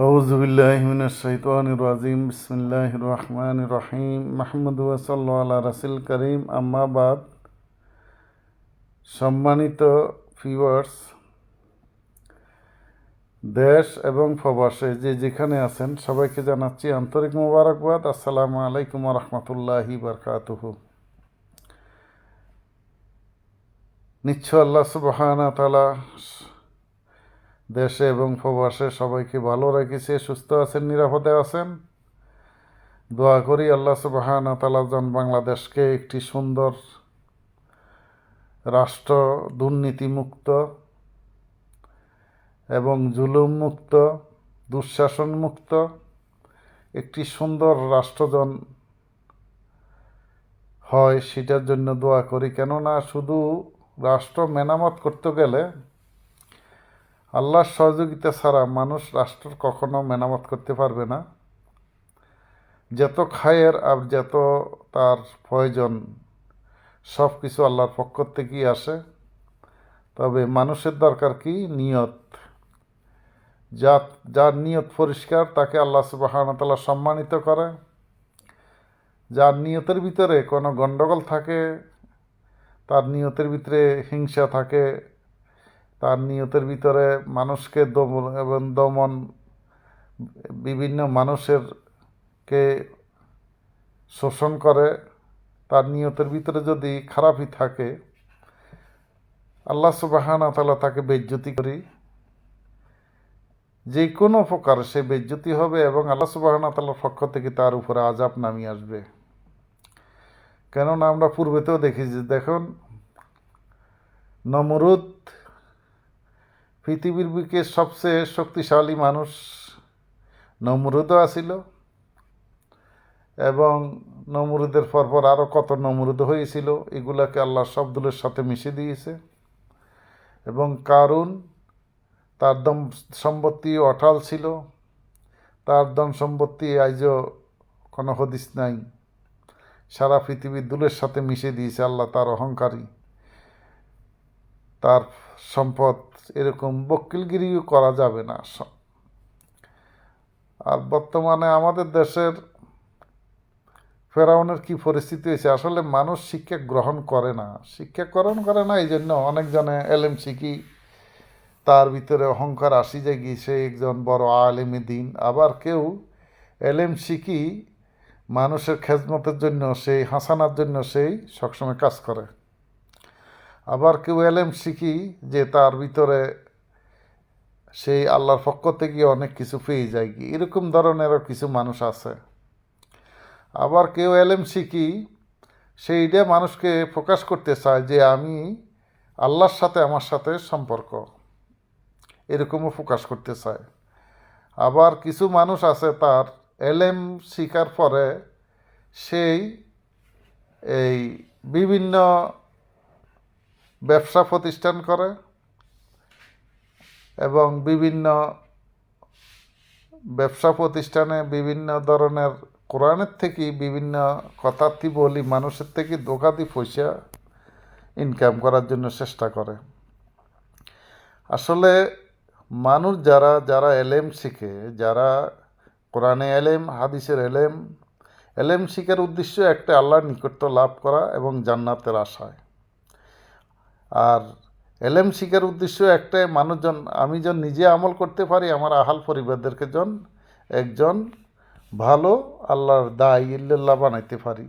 আউযুবিল্লাহি মিনাশ শাইতানির রাজিম বিসমিল্লাহির রহমানির রহিম মাহমুদু ওয়া সাল্লাল্লাহু আলা রাসূল করিম আম্মা বাদ। সম্মানিত ভিউয়ার্স, দেশ এবং প্রবাসে যে যেখানে আছেন সবাইকে জানাচ্ছি আন্তরিক মোবারকবাদ। আসসালামু আলাইকুম ওয়া রাহমাতুল্লাহি ওয়া বারাকাতুহু। নিশ্চয় আল্লাহ সুবহানাহু ওয়া তাআলা দেশে এবং প্রবাসে সবাইকে ভালো রেখেছে, সুস্থ আছেন, নিরাপদে আছেন। দোয়া করি আল্লাহ সুবহানাহু ওয়া তাআলা যেন বাংলাদেশকে একটি সুন্দর রাষ্ট্র, দুর্নীতিমুক্ত এবং জুলুম মুক্ত, দুঃশাসন মুক্ত একটি সুন্দর রাষ্ট্রজন হয়, সেটার জন্য দোয়া করি। কেননা শুধু রাষ্ট্র মেরামত করতে গেলে আল্লাহর সহযোগিতা ছাড়া মানুষ রাষ্ট্র কখনো মেরামত করতে পারবে না। যত খায়ের আর যত তার প্রয়োজন সব কিছু আল্লাহর পক্ষ থেকেই আসে। তবে মানুষের দরকার কি? নিয়ত। যার নিয়ত পরিষ্কার তাকে আল্লাহ সুবহানাহু ওয়া তাআলা সম্মানিত করে। যার নিয়তের ভিতরে কোনো গণ্ডগোল থাকে, তার নিয়তের ভিতরে হিংসা থাকে, তার নিয়তের ভিতরে মানুষকে দমন, বিভিন্ন মানুষেরকে শোষণ করে, তার নিয়তের ভিতরে যদি খারাপই থাকে, আল্লাহ সুবহানাহু ওয়া তাআলা তাকে বেইজ্জতি করি। যে কোনো প্রকার সে বেইজ্জতি হবে এবং আল্লাহ সুবহানাহু ওয়া তাআলার পক্ষ থেকে তার উপরে আযাব নামিয়ে আসবে। কেননা আমরা পূর্বেতেও দেখেছি, দেখুন নমরুদ পৃথিবীর বুকে সবচেয়ে শক্তিশালী মানুষ নমরুদও আসিল, এবং নমরুদের পরপর আরও কত নমরুদ হয়েছিল, এগুলাকে আল্লাহ শব্দুলের সাথে মিশে দিয়েছে। এবং কারুন, তার ধন সম্পত্তি অটাল ছিল, তার ধন সম্পত্তি আজও কোনো হদিস নাই, সারা পৃথিবীর দুলের সাথে মিশে দিয়েছে আল্লাহ। তার অহংকারী, তার সম্পদ, এরকম বকিলগিরিও করা যাবে না। আর বর্তমানে আমাদের দেশের ফেরাউনের কি পরিস্থিতি হয়েছে, আসলে মানুষ শিক্ষা গ্রহণ করে না। শিক্ষা গ্রহণ করে না, এই জন্য অনেকজনে এলেম শিখি, তার ভিতরে অহংকার আসি যে গিয়েছে একজন বড় আলেমে দিন। আবার কেউ এলেম শিখি মানুষের খেজমতের জন্য, সেই হাসানার জন্য সেই সবসময় কাজ করে। আবার কেউ এলেম শিখি যে তার ভিতরে সেই আল্লাহর পক্ষ থেকে অনেক কিছু পেয়ে যায়, কি এরকম ধরনেরও কিছু মানুষ আছে। আবার কেউ এলেম শিখি সেইটা মানুষকে প্রকাশ করতে চায় যে আমি আল্লাহর সাথে, আমার সাথে সম্পর্ক, এরকমও প্রকাশ করতে চায়। আবার কিছু মানুষ আছে তার এলেম শিখার পরে সেই এই বিভিন্ন ব্যবসা প্রতিষ্ঠান করে এবং বিভিন্ন ব্যবসা প্রতিষ্ঠানে বিভিন্ন ধরনের কোরআনের থেকে বিভিন্ন কথার্থী বলি মানুষের থেকে ধোঁকা দিয়ে পয়সা ইনকাম করার জন্য চেষ্টা করে। আসলে মানুষ যারা যারা এলেম শিখে, যারা কোরআনে এলেম, হাদিসের এলেম, এলেম শিখার উদ্দেশ্য একটা আল্লাহর নিকটত্ব লাভ করা এবং জান্নাতের আশায়। আর এলেম শিখার উদ্দেশ্য একটাই, মানুষজন আমি যেন নিজে আমল করতে পারি, আমার আহাল পরিবারদেরকে যেন একজন ভালো আল্লাহর দায়ী ইল্লাল্লাহ বানাইতে পারি।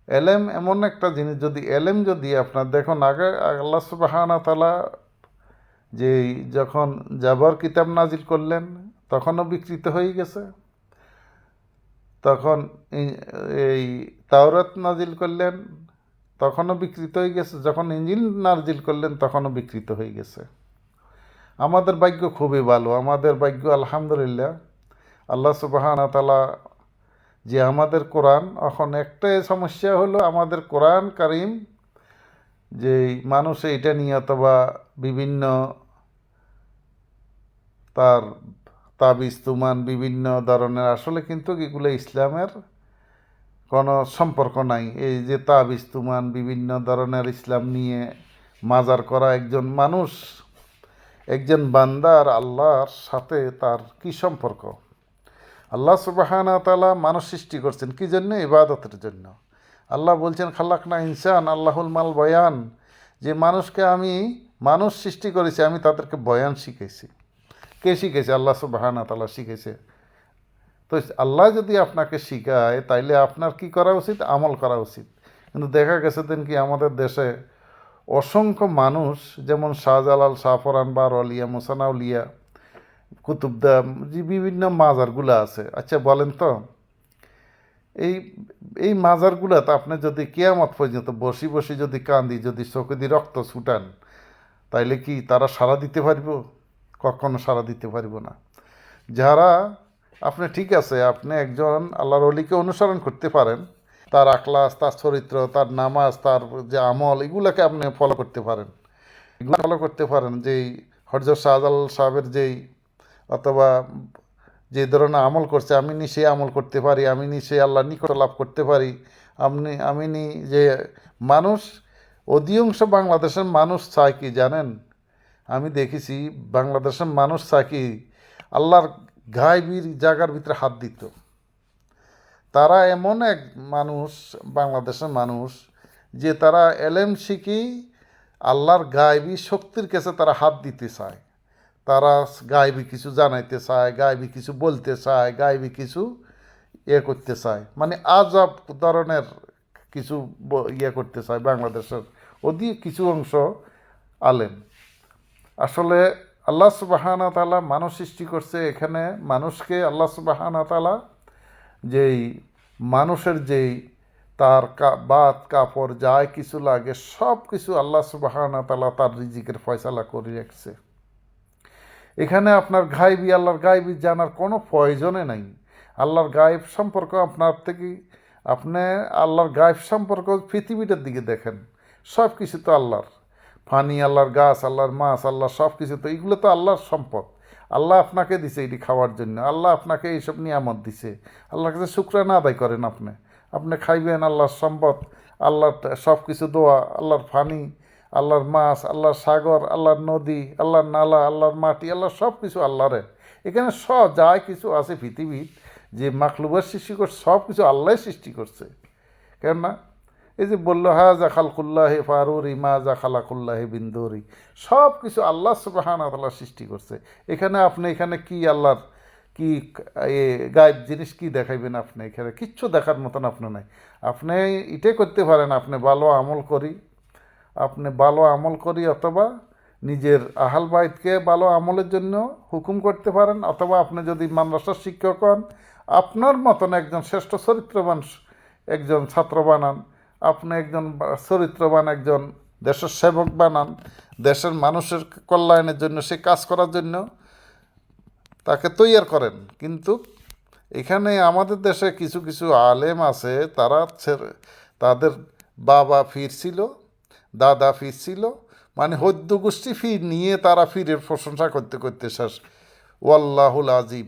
এলেম এমন একটা জিনিস, যদি এলেম যদি আপনার দেখুন, আগে আল্লাহ সুবহানাহু ওয়া তাআলা যে যখন জাবর কিতাব নাজিল করলেন তখনও বিকৃত হয়ে গেছে, তখন এই তাওরাত নাজিল করলেন তখনও বিকৃত হয়ে গেছে, যখন ইঞ্জিল নাজিল করলেন তখনও বিকৃত হয়ে গেছে। আমাদের ভাগ্য খুবই ভালো, আমাদের ভাগ্য আলহামদুলিল্লাহ। আল্লাহ সুবহানাহু ওয়া তাআলা যে আমাদের কোরআন, এখন একটাই সমস্যা হলো আমাদের কোরআন কারিম যে মানুষ এইটা নিয়ে অথবা বিভিন্ন তার তাবিজ তুমান বিভিন্ন ধরনের, আসলে কিন্তু এগুলো ইসলামের কোনো সম্পর্ক নাই। এই যে তাবিজ তুমান বিভিন্ন ধরনের ইসলাম নিয়ে মাজার করা, একজন মানুষ একজন বান্দা আর আল্লাহর সাথে তার কি সম্পর্ক? আল্লাহ সুবহানাহু ওয়া তাআলা মানুষ সৃষ্টি করছেন কি জন্য? ইবাদতের জন্য। আল্লাহ বলছেন খালাকনা ইনসান আল্লাহুল মাল বয়ান, যে মানুষকে আমি মানুষ সৃষ্টি করেছি, আমি তাদেরকে বয়ান শিখেছি। কে শিখেছে? আল্লাহ সুবহানাহু ওয়া তাআলা শিখেছে। তো আল্লাহ যদি আপনাকে শিখায় তাইলে আপনার কি করা উচিত? আমল করা উচিত। কিন্তু দেখা গেছে দিন কি আমাদের দেশে অসংখ্য মানুষ, যেমন শাহজালাল, শাহপরান, বারওয়ালিয়া, মোসানাউলিয়া, কুতুবদা, যে বিভিন্ন মাজারগুলো আছে, আচ্ছা বলেন তো, এই এই মাজারগুলাতে আপনি যদি কিয়ামত পর্যন্ত বসি বসি যদি কান্দি, যদি চোখে দিয়ে রক্ত ছুটান, তাইলে কি তারা সাড়া দিতে পারব? কখনো সাড়া দিতে পারব না। যারা আপনি ঠিক আছে, আপনি একজন আল্লাহর ওলিকে অনুসরণ করতে পারেন, তার আখলাস, তার চরিত্র, তার নামাজ, তার যে আমল, এগুলোকে আপনি ফলো করতে পারেন। এগুলো ফলো করতে পারেন, যেই হযরত শাহজালাল সাহেবের যেই, অথবা যে ধরনের আমল করছে, আমি নি সে আমল করতে পারি, আমি নি সে আল্লাহ নিকট লাভ করতে পারি, আমি নি যে মানুষ, অধিকাংশ বাংলাদেশের মানুষ চায় কি জানেন? আমি দেখেছি বাংলাদেশের মানুষ চায় কি আল্লাহর গায়বীর জায়গার ভিতরে হাত দিত। তারা এমন এক মানুষ, বাংলাদেশের মানুষ, যে তারা এলেম শিখি আল্লাহর গায়বী শক্তির কাছে তারা হাত দিতে চায়। তারা গায়বী কিছু জানাইতে চায়, গায়বী কিছু বলতে চায়, গায়বী কিছু করতে চায়, মানে আজব ধরনের কিছু করতে চায় বাংলাদেশের অধিক কিছু অংশ আলেম। আসলে আল্লাহ সুবহানাহু ওয়া তাআলা মানুষ সৃষ্টি করছে, এখানে মানুষকে আল্লাহ সুবহানাহু ওয়া তাআলা যেই মানুষের যেই তার বাত কাপড় যায় কিছু লাগে, সব কিছু আল্লাহ সুবহানাহু ওয়া তাআলা তার রিজিকের ফয়সালা করে রাখছে। এখানে আপনার গায়বী, আল্লাহর গায়বী জানার কোনো প্রয়োজনে নাই। আল্লাহর গায়েব সম্পর্ক আপনার থেকে, আপনি আল্লাহর গায়েব সম্পর্ক পৃথিবীটার দিকে দেখেন, সব কিছু তো আল্লাহর। পানি আল্লাহর, গাছ আল্লাহর, মাছ আল্লাহর, সব কিছু তো, এগুলো তো আল্লাহর সম্পদ। আল্লাহ আপনাকে দিছে এটি খাওয়ার জন্য, আল্লাহ আপনাকে এইসব নিয়ামত দিছে, আল্লাহর কাছে শুকরানা আদায় করেন। আপনি খাইবেন আল্লাহর সম্পদ, আল্লাহর সব কিছু দোয়া, আল্লাহর পানি, আল্লাহর মাছ, আল্লাহর সাগর, আল্লাহর নদী, আল্লাহর নালা, আল্লাহর মাটি, আল্লাহর সব কিছু আল্লাহরে। এখানে সব যা কিছু আছে পৃথিবীর, যে মাখলুকের সৃষ্টি করছে, সব কিছু আল্লাহ সৃষ্টি করছে। কেননা এই যে বললো হাজা খালকুল্লাহে ফারুরি মা যা খালাকুল্লাহে বিন্দুরি, সব কিছু আল্লাহ সুবহানাহু ওয়া তাআলা সৃষ্টি করছে। এখানে আপনি এখানে কি আল্লাহর কি গায়েব জিনিস কি দেখাইবেন? আপনি এখানে কিচ্ছু দেখার মতন আপনি নাই। আপনি এটাই করতে পারেন, আপনি ভালো আমল করি, অথবা নিজের আহাল বাইতকে ভালো আমলের জন্য হুকুম করতে পারেন, অথবা আপনি যদি মাদ্রাসার শিক্ষক হন, আপনার মতন একজন শ্রেষ্ঠ চরিত্রবান একজন ছাত্র বানান, আপনি একজন চরিত্রবান একজন দেশের সেবক বানান, দেশের মানুষের কল্যাণের জন্য সে কাজ করার জন্য তাকে তৈয়ার করেন। কিন্তু এখানে আমাদের দেশে কিছু কিছু আলেম আছে, তারা তাদের বাবা ফিরছিল, দাদা ফিরছিল, মানে হদ্য গোষ্ঠী ফির নিয়ে তারা ফিরের প্রশংসা করতে করতে শেষ। ওয়াল্লাহুল আজিম,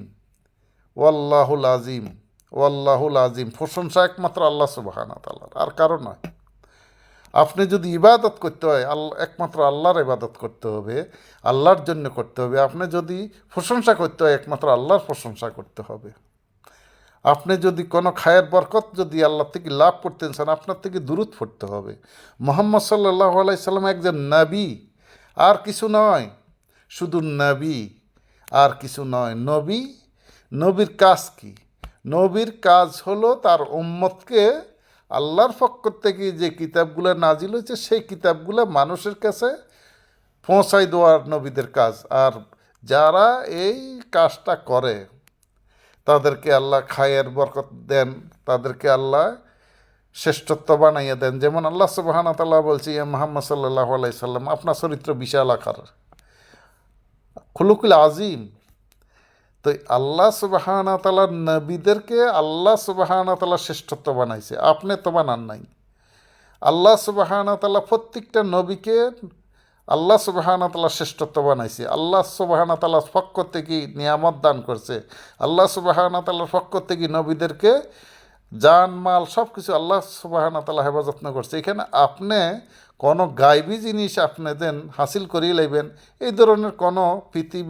ওয়াল্লাহুল আজিম, ওয়াল্লাহুল আজিম, প্রশংসা একমাত্র আল্লাহ সুবহানাহু ওয়া তাআলার, আর কারো নয়। আপনি যদি ইবাদত করতে হয়, একমাত্র আল্লাহর ইবাদত করতে হবে, আল্লাহর জন্য করতে হবে। আপনি যদি প্রশংসা করতে হয়, একমাত্র আল্লাহর প্রশংসা করতে হবে। আপনি যদি কোনো খায়ের বরকত যদি আল্লাহ থেকে লাভ করতে চান, আপনার থেকে দূরত পড়তে হবে। মুহাম্মদ সাল্লাল্লাহু আলাইহি সাল্লাম একজন নবী, আর কিছু নয়, শুধু নবী, আর কিছু নয়। নবীর কাজ কি? নবীর কাজ হলো তার উম্মতকে আল্লাহর পক্ষ থেকে যে কিতাবগুলো নাজিল হয়েছে, সেই কিতাবগুলো মানুষের কাছে পৌঁছাই দেওয়ার নবীদের কাজ। আর যারা এই কাজটা করে তাদেরকে আল্লাহ খায়ের বরকত দেন, তাদেরকে আল্লাহ শ্রেষ্ঠত্ব বানাইয়া দেন। যেমন আল্লাহ সুবহানাহু ওয়া তাআলা বলছে, ইয়া মুহাম্মদ সাল্লাল্লাহু আলাইহি সাল্লাম, আপনার চরিত্র বিশাল আকার, খুলুকুল আজিম। তো আল্লাহ সুবহানাহু ওয়া তাআলার নবীদেরকে আল্লাহ সুবহানাহু ওয়া তাআলা শ্রেষ্ঠত্ব বানাইছে, আপনি তো বানান নাই। আল্লাহ সুবহানাহু ওয়া তাআলা প্রত্যেকটা নবীকে আল্লাহ সুবহানাহু ওয়া তাআলা শ্রেষ্ঠত্ব বানাইছে। আল্লাহ সুবহানাহু ওয়া তাআলার পক্ষ থেকে নিয়ামত দান করছে। আল্লাহ সুবহানাহু ওয়া তাআলার পক্ষ থেকে নবীদেরকে জান মাল সব কিছু আল্লাহ সুবহানাহু ওয়া তাআলা হেফাজত করছে। এখানে আপনি কোনো গাইবী জিনিস আপনাদের হাসিল করিয়ে লইবেন, এই ধরনের কোনো পৃথিবী